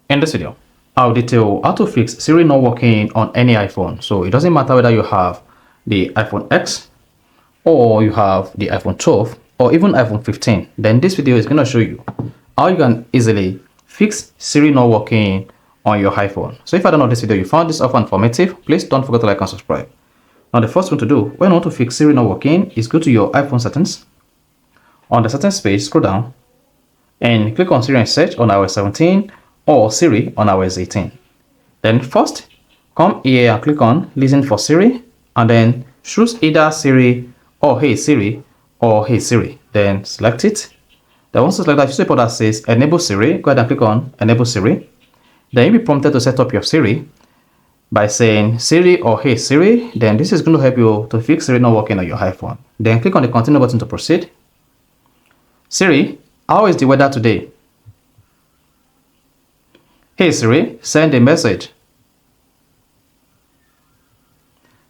In this video, I'll detail how to fix Siri not working on any iPhone. So it doesn't matter whether you have the iPhone X or you have the iPhone 12 or even iPhone 15. Then this video is going to show you how you can easily fix Siri not working on your iPhone. So if I don't know this video, you found this offer informative, please don't forget to like and subscribe. Now the first thing to do when you want to fix Siri not working is go to your iPhone settings. On the settings page, scroll down and click on Siri and search on iOS 17 or Siri on iOS 18. Then first, come here and click on Listen for Siri and then choose either Siri or Hey Siri or Hey Siri. Then select it. Then once you select that, you see a pop that says Enable Siri. Go ahead and click on Enable Siri. Then you'll be prompted to set up your Siri by saying Siri or Hey Siri. Then this is going to help you to fix Siri not working on your iPhone. Then click on the Continue button to proceed. Siri, how is the weather today? Hey Siri, send a message.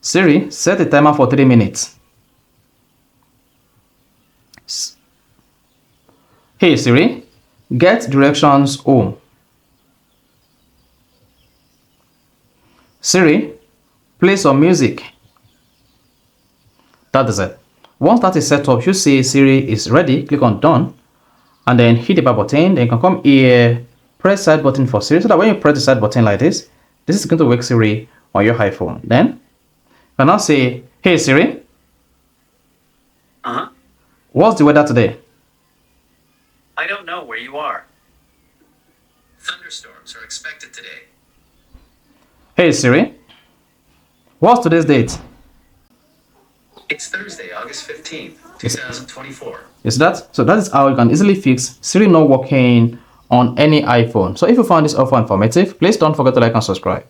Siri, set a timer for 3 minutes. Hey Siri, get directions home. Siri, play some music. That is it. Once that is set up, you see Siri is ready. Click on Done and then hit the back button. Then you can come here, press side button for Siri, so that when you press the side button like this is going to wake Siri on your iPhone. Then you can now say, Hey Siri, what's the weather today? I don't know where you are. Thunderstorms are expected today. Hey Siri, what's today's date? It's Thursday, August 15th, 2024. Is that? So that is how you can easily fix Siri not working on any iPhone. So if you found this offer informative, please don't forget to like and subscribe.